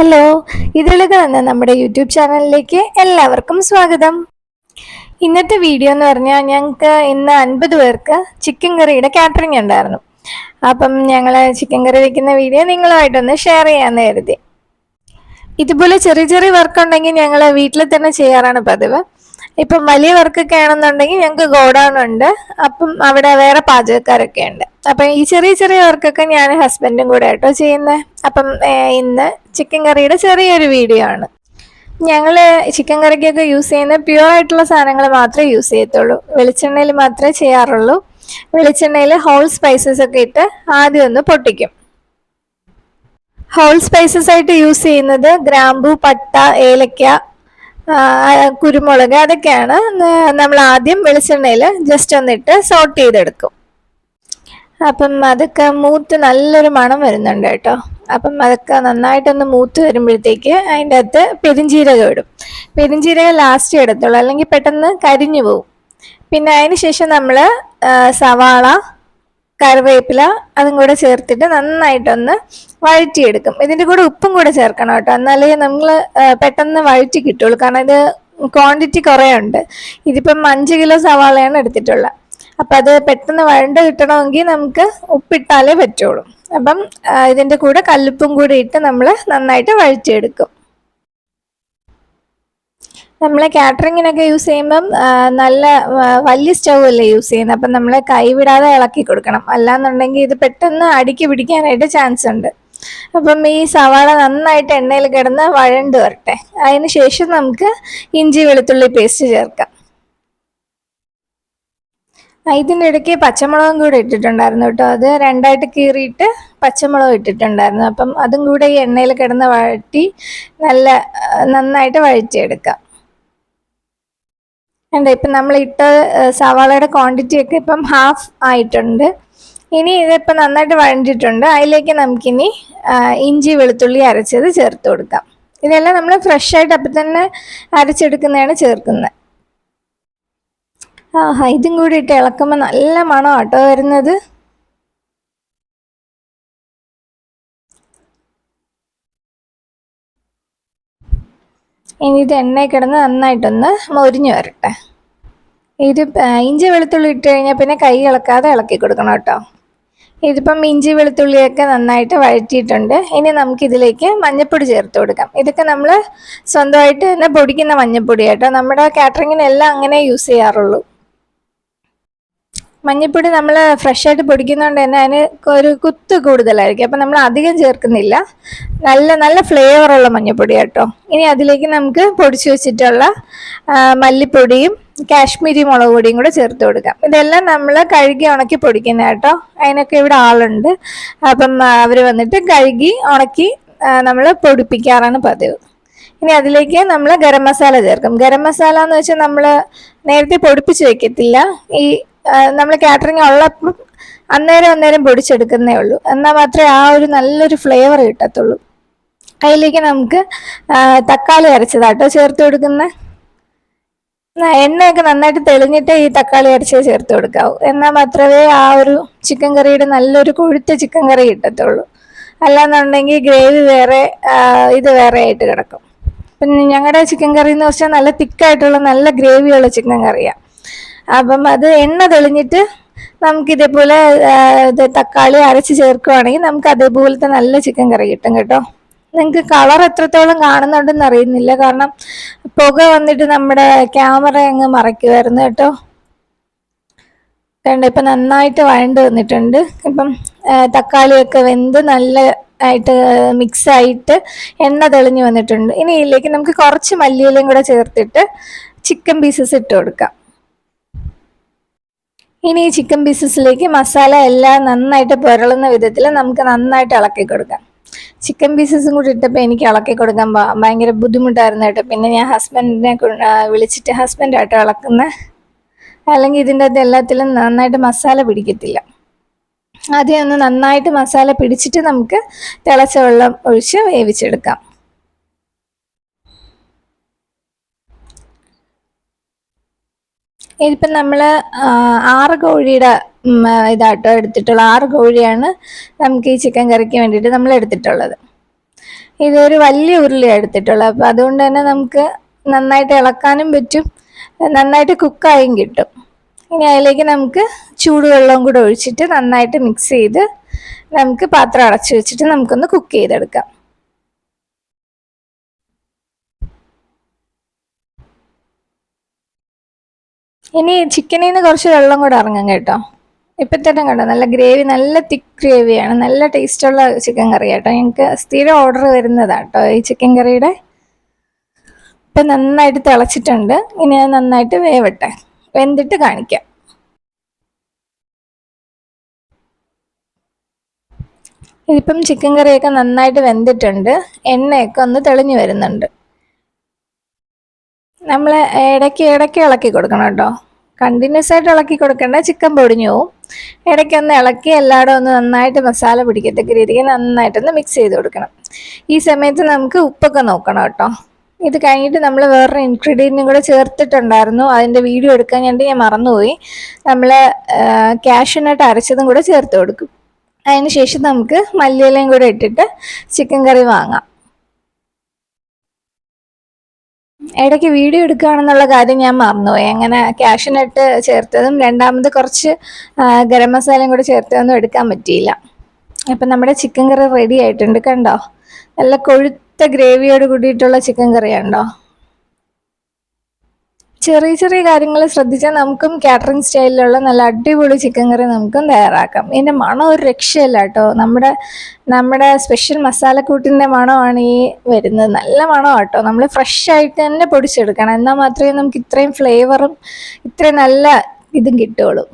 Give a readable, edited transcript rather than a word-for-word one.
Hello, ഇതിലൊക്കെ വന്ന നമ്മുടെ യൂട്യൂബ് ചാനലിലേക്ക് എല്ലാവർക്കും സ്വാഗതം. ഇന്നത്തെ വീഡിയോ എന്ന് പറഞ്ഞാൽ ഞങ്ങൾക്ക് ഇന്ന് 50 പേർക്ക് ചിക്കൻ കറിയുടെ കാറ്ററിംഗ് ഉണ്ടായിരുന്നു. അപ്പം ഞങ്ങൾ ചിക്കൻ കറി വെക്കുന്ന വീഡിയോ നിങ്ങളുമായിട്ടൊന്ന് ഷെയർ ചെയ്യാമെന്ന് കരുതി. ഇതുപോലെ ചെറിയ ചെറിയ വർക്ക് ഉണ്ടെങ്കിൽ ഞങ്ങൾ വീട്ടിൽ തന്നെ ചെയ്യാറാണ് പതിവ്. ഇപ്പം വലിയ വർക്കൊക്കെ ആണെന്നുണ്ടെങ്കിൽ ഞങ്ങൾക്ക് ഗോഡൗൺ ഉണ്ട്. അപ്പം അവിടെ വേറെ പാചകക്കാരൊക്കെ ഉണ്ട്. അപ്പം ഈ ചെറിയ ചെറിയ വർക്കൊക്കെ ഞാൻ ഹസ്ബൻഡും കൂടെ ആയിട്ടോ ചെയ്യുന്നത്. അപ്പം ഇന്ന് ചിക്കൻ കറിയുടെ ചെറിയൊരു വീഡിയോ ആണ്. ഞങ്ങൾ ചിക്കൻ കറിക്കൊക്കെ യൂസ് ചെയ്യുന്ന പ്യുവർ ആയിട്ടുള്ള സാധനങ്ങൾ മാത്രമേ യൂസ് ചെയ്യത്തുള്ളൂ. വെളിച്ചെണ്ണയിൽ മാത്രമേ ചെയ്യാറുള്ളൂ. വെളിച്ചെണ്ണയിൽ ഹോൾ സ്പൈസസ് ഒക്കെ ഇട്ട് ആദ്യം ഒന്ന് പൊട്ടിക്കും. ഹോൾ സ്പൈസസ് ആയിട്ട് യൂസ് ചെയ്യുന്നത് ഗ്രാമ്പു, പട്ട, ഏലക്ക, കുരുമുളക്, അതൊക്കെയാണ്. നമ്മൾ ആദ്യം വെളിച്ചെണ്ണയിൽ ജസ്റ്റ് ഒന്നിട്ട് സോട്ട് ചെയ്തെടുക്കും. അപ്പം അതൊക്കെ മൂത്ത് നല്ലൊരു മണം വരുന്നുണ്ട് കേട്ടോ. അപ്പം അതൊക്കെ നന്നായിട്ടൊന്ന് മൂത്ത് വരുമ്പോഴത്തേക്ക് അതിൻ്റെ അകത്ത് പെരിഞ്ജീരകം ഇടും. പെരിഞ്ജീരകം ലാസ്റ്റ് ഇടത്തുള്ളൂ, അല്ലെങ്കിൽ പെട്ടെന്ന് കരിഞ്ഞു പോകും. പിന്നെ അതിന് ശേഷം നമ്മൾ സവാള, കറിവേപ്പില അതും കൂടെ ചേർത്തിട്ട് നന്നായിട്ടൊന്ന് വഴറ്റിയെടുക്കും. ഇതിൻ്റെ കൂടെ ഉപ്പും കൂടെ ചേർക്കണം കേട്ടോ, എന്നാലേ നമ്മൾ പെട്ടെന്ന് വഴറ്റി കിട്ടുള്ളൂ. കാരണം ഇത് ക്വാണ്ടിറ്റി കുറേ ഉണ്ട്. ഇതിപ്പം 5 കിലോ സവാളയാണ് എടുത്തിട്ടുള്ളത്. അപ്പം അത് പെട്ടെന്ന് വഴണ്ട് കിട്ടണമെങ്കിൽ നമുക്ക് ഉപ്പിട്ടാലേ പറ്റുള്ളൂ. അപ്പം ഇതിൻ്റെ കൂടെ കല്ലുപ്പും കൂടി ഇട്ട് നമ്മൾ നന്നായിട്ട് വഴറ്റിയെടുക്കും. നമ്മൾ കാറ്ററിങ്ങിനൊക്കെ യൂസ് ചെയ്യുമ്പം നല്ല വലിയ സ്റ്റൗ അല്ലേ യൂസ് ചെയ്യുന്നത്. അപ്പം നമ്മൾ കൈവിടാതെ ഇളക്കി കൊടുക്കണം, അല്ലാന്നുണ്ടെങ്കിൽ ഇത് പെട്ടെന്ന് അടിക്ക് പിടിക്കാനായിട്ട് ചാൻസ് ഉണ്ട്. അപ്പം ഈ സവാള നന്നായിട്ട് എണ്ണയിൽ കിടന്ന് വഴണ്ട് വരട്ടെ. അതിന് ശേഷം നമുക്ക് ഇഞ്ചി വെളുത്തുള്ളി പേസ്റ്റ് ചേർക്കാം. ഇതിൻ്റെ ഇടയ്ക്ക് പച്ചമുളകും കൂടെ ഇട്ടിട്ടുണ്ടായിരുന്നു കേട്ടോ. അത് 2ആയിട്ട് കീറിയിട്ട് പച്ചമുളക് ഇട്ടിട്ടുണ്ടായിരുന്നു. അപ്പം അതും കൂടെ ഈ എണ്ണയിൽ കിടന്ന് വഴറ്റി നന്നായിട്ട് വഴറ്റിയെടുക്കാം. ഇപ്പം നമ്മൾ ഇട്ട സവാളയുടെ ക്വാണ്ടിറ്റി ഒക്കെ ഇപ്പം ഹാഫ് ആയിട്ടുണ്ട്. ഇനി ഇതിപ്പോൾ നന്നായിട്ട് വഴണ്ടിട്ടുണ്ട്. അതിലേക്ക് നമുക്കിനി ഇഞ്ചി വെളുത്തുള്ളി അരച്ചത് ചേർത്ത് കൊടുക്കാം. ഇതെല്ലാം നമ്മൾ ഫ്രഷ് ആയിട്ട് അപ്പം തന്നെ അരച്ചെടുക്കുന്നതാണ് ചേർക്കുന്നത്. ഇതും കൂടി ഇട്ട് ഇളക്കുമ്പോൾ നല്ല മണം കേട്ടോ വരുന്നത്. ഇനി ഇത് എണ്ണയിൽ കിടന്ന് നന്നായിട്ടൊന്ന് മൊരിഞ്ഞു വരട്ടെ. ഇത് ഇഞ്ചി വെളുത്തുള്ളി ഇട്ട് കഴിഞ്ഞാൽ പിന്നെ കൈ ഇളക്കാതെ ഇളക്കി കൊടുക്കണം കേട്ടോ. ഇതിപ്പം ഇഞ്ചി വെളുത്തുള്ളിയൊക്കെ നന്നായിട്ട് വഴറ്റിയിട്ടുണ്ട്. ഇനി നമുക്കിതിലേക്ക് മഞ്ഞൾപ്പൊടി ചേർത്ത് കൊടുക്കാം. ഇതൊക്കെ നമ്മൾ സ്വന്തമായിട്ട് തന്നെ പൊടിക്കുന്ന മഞ്ഞൾപ്പൊടി കേട്ടോ. നമ്മുടെ കാറ്ററിങ്ങിനെല്ലാം അങ്ങനെ യൂസ് ചെയ്യാറുള്ളൂ. മഞ്ഞൾപ്പൊടി നമ്മൾ ഫ്രഷ് ആയിട്ട് പൊടിക്കുന്നതുകൊണ്ട് തന്നെ അതിന് ഒരു കുത്ത് കൂടുതലായിരിക്കും. അപ്പം നമ്മൾ അധികം ചേർക്കുന്നില്ല. നല്ല ഫ്ലേവറുള്ള മഞ്ഞൾപ്പൊടി കേട്ടോ. ഇനി അതിലേക്ക് നമുക്ക് പൊടിച്ചു വെച്ചിട്ടുള്ള മല്ലിപ്പൊടിയും കാശ്മീരി മുളക് പൊടിയും കൂടെ ചേർത്ത് കൊടുക്കാം. ഇതെല്ലാം നമ്മൾ കഴുകി ഉണക്കി പൊടിക്കുന്ന കേട്ടോ. അതിനൊക്കെ ഇവിടെ ആളുണ്ട്. അപ്പം അവർ വന്നിട്ട് കഴുകി ഉണക്കി നമ്മൾ പൊടിപ്പിക്കാറാണ് പതിവ്. ഇനി അതിലേക്ക് നമ്മൾ ഗരം മസാല ചേർക്കും. ഗരം മസാല എന്ന് വെച്ചാൽ നമ്മൾ നേരത്തെ പൊടിപ്പിച്ച് വെക്കത്തില്ല. ഈ നമ്മൾ കാറ്ററിംഗ് ഉള്ളപ്പം അന്നേരം പൊടിച്ചെടുക്കുന്നേ ഉള്ളൂ. എന്നാൽ മാത്രമേ ആ ഒരു നല്ലൊരു ഫ്ലേവർ കിട്ടത്തുള്ളൂ. അതിലേക്ക് നമുക്ക് തക്കാളി അരച്ചതാട്ടോ ചേർത്ത് കൊടുക്കുന്നത്. എണ്ണയൊക്കെ നന്നായിട്ട് തെളിഞ്ഞിട്ട് ഈ തക്കാളി അരച്ചത് ചേർത്ത് കൊടുക്കാവൂ. എന്നാൽ മാത്രമേ ആ ഒരു ചിക്കൻ കറിയുടെ നല്ലൊരു കൊഴുത്ത ചിക്കൻ കറി കിട്ടത്തുള്ളൂ. അല്ലാന്നുണ്ടെങ്കിൽ ഗ്രേവി വേറെ, ഇത് വേറെ ആയിട്ട് കിടക്കും. പിന്നെ ഞങ്ങളുടെ ചിക്കൻ കറി എന്ന് വെച്ചാൽ നല്ല തിക്കായിട്ടുള്ള നല്ല ഗ്രേവിയുള്ള ചിക്കൻ കറിയാണ്. അപ്പം അത് എണ്ണ തെളിഞ്ഞിട്ട് നമുക്കിതേപോലെ തക്കാളി അരച്ച് ചേർക്കുകയാണെങ്കിൽ നമുക്ക് അതേപോലത്തെ നല്ല ചിക്കൻ കറി കിട്ടും കേട്ടോ. നിങ്ങൾക്ക് കളർ എത്രത്തോളം കാണുന്നുണ്ടെന്ന് അറിയുന്നില്ല, കാരണം പുക വന്നിട്ട് നമ്മുടെ ക്യാമറ അങ്ങ് മറയ്ക്കുമായിരുന്നു കേട്ടോ. കണ്ട ഇപ്പം നന്നായിട്ട് വഴണ്ട് വന്നിട്ടുണ്ട്. ഇപ്പം തക്കാളിയൊക്കെ വെന്ത് നല്ലതായിട്ട് മിക്സായിട്ട് എണ്ണ തെളിഞ്ഞ് വന്നിട്ടുണ്ട്. ഇനി ഇതിലേക്ക് നമുക്ക് കുറച്ച് മല്ലിയിലയും കൂടെ ചേർത്തിട്ട് ചിക്കൻ പീസസ് ഇട്ട് കൊടുക്കാം. ഇനി ഈ ചിക്കൻ പീസസിലേക്ക് മസാല എല്ലാം നന്നായിട്ട് പുരളുന്ന വിധത്തിൽ നമുക്ക് നന്നായിട്ട് ഇളക്കി കൊടുക്കാം. ചിക്കൻ പീസസും കൂടി ഇട്ടപ്പോൾ എനിക്ക് ഇളക്കി കൊടുക്കാൻ ഭയങ്കര ബുദ്ധിമുട്ടായിരുന്നു കേട്ടോ. പിന്നെ ഞാൻ ഹസ്ബൻഡിനെ വിളിച്ചിട്ട് ഹസ്ബൻഡായിട്ട് ഇളക്കുന്നത്, അല്ലെങ്കിൽ ഇതിൻ്റെ അകത്ത് എല്ലാത്തിലും നന്നായിട്ട് മസാല പിടിക്കത്തില്ല. ആദ്യം ഒന്ന് നന്നായിട്ട് മസാല പിടിച്ചിട്ട് നമുക്ക് തിളച്ച വെള്ളം ഒഴിച്ച് വേവിച്ചെടുക്കാം. ഇതിപ്പം നമ്മൾ 6 കോഴിയുടെ ഇതാട്ടോ എടുത്തിട്ടുള്ളത്. 6 കോഴിയാണ് നമുക്ക് ഈ ചിക്കൻ കറിക്ക് വേണ്ടിയിട്ട് നമ്മൾ എടുത്തിട്ടുള്ളത്. ഇതൊരു വലിയ ഉരുളി എടുത്തിട്ടുള്ളത്. അപ്പോൾ അതുകൊണ്ട് തന്നെ നമുക്ക് നന്നായിട്ട് ഇളക്കാനും പറ്റും, നന്നായിട്ട് കുക്കായും കിട്ടും. ഇനി അതിലേക്ക് നമുക്ക് ചൂടുവെള്ളവും കൂടെ ഒഴിച്ചിട്ട് നന്നായിട്ട് മിക്സ് ചെയ്ത് നമുക്ക് പാത്രം അടച്ചു വെച്ചിട്ട് നമുക്കൊന്ന് കുക്ക് ചെയ്തെടുക്കാം. ഇനി ചിക്കനിൽ നിന്ന് കുറച്ച് വെള്ളം കൂടെ ഇറങ്ങും കേട്ടോ. ഇപ്പം തന്നെ കണ്ടോ, നല്ല ഗ്രേവി, നല്ല തിക്ക് ഗ്രേവിയാണ്, നല്ല ടേസ്റ്റുള്ള ചിക്കൻ കറി കേട്ടോ. എനിക്ക് സ്ഥിരം ഓർഡർ വരുന്നതാണ് കേട്ടോ ഈ ചിക്കൻ കറിയുടെ. ഇപ്പം നന്നായിട്ട് തിളച്ചിട്ടുണ്ട്. ഇനി അത് നന്നായിട്ട് വേവട്ടെ, വെന്തിട്ട് കാണിക്കാം. ഇതിപ്പം ചിക്കൻ കറിയൊക്കെ നന്നായിട്ട് വെന്തിട്ടുണ്ട്, എണ്ണയൊക്കെ ഒന്ന് തെളിഞ്ഞു വരുന്നുണ്ട്. നമ്മൾ ഇടയ്ക്ക് ഇളക്കി കൊടുക്കണം കേട്ടോ. കണ്ടിന്യൂസ് ആയിട്ട് ഇളക്കി കൊടുക്കേണ്ട, ചിക്കൻ പൊടിഞ്ഞു പോവും. ഇടയ്ക്കൊന്ന് ഇളക്കി എല്ലായിടും ഒന്ന് നന്നായിട്ട് മസാല പിടിക്കത്തക്ക രീതിക്ക് നന്നായിട്ടൊന്ന് മിക്സ് ചെയ്ത് കൊടുക്കണം. ഈ സമയത്ത് നമുക്ക് ഉപ്പൊക്കെ നോക്കണം കേട്ടോ. ഇത് കഴിഞ്ഞിട്ട് നമ്മൾ വേറൊരു ഇൻഗ്രീഡിയൻറ്റും കൂടെ ചേർത്തിട്ടുണ്ടായിരുന്നു, അതിൻ്റെ വീഡിയോ എടുക്കാൻ ഞാൻ മറന്നുപോയി. നമ്മൾ കാഷ്യൂനട്ട് അരച്ചതും കൂടെ ചേർത്ത് കൊടുക്കും. അതിന് ശേഷം നമുക്ക് മല്ലിയിലയും കൂടെ ഇട്ടിട്ട് ചിക്കൻ കറി വാങ്ങാം. ഇടയ്ക്ക് വീഡിയോ എടുക്കുകയാണെന്നുള്ള കാര്യം ഞാൻ മറന്നുപോയി. അങ്ങനെ കാഷ്യൂനട്ട് ചേർത്തതും രണ്ടാമത് കുറച്ച് ഗരം മസാലയും കൂടെ ചേർത്തതൊന്നും എടുക്കാൻ പറ്റിയില്ല. അപ്പം നമ്മുടെ ചിക്കൻ കറി റെഡി ആയിട്ടുണ്ട്. കണ്ടോ, നല്ല കൊഴുത്ത ഗ്രേവിയോട് കൂടിയിട്ടുള്ള ചിക്കൻ കറി ഉണ്ടോ. ചെറിയ ചെറിയ കാര്യങ്ങൾ ശ്രദ്ധിച്ചാൽ നമുക്കും കാറ്ററിംഗ് സ്റ്റൈലിലുള്ള നല്ല അടിപൊളി ചിക്കൻ കറി നമുക്കും തയ്യാറാക്കാം. ഇതിൻ്റെ മണം ഒരു രക്ഷയില്ല കേട്ടോ. നമ്മുടെ സ്പെഷ്യൽ മസാലക്കൂട്ടിൻ്റെ മണമാണ് ഈ വരുന്നത്. നല്ല മണം കേട്ടോ. നമ്മൾ ഫ്രഷ് ആയിട്ട് തന്നെ പൊടിച്ചെടുക്കണം, എന്നാൽ മാത്രമേ നമുക്ക് ഇത്രയും ഫ്ലേവറും ഇത്രയും നല്ല ഇതും കിട്ടുള്ളൂ.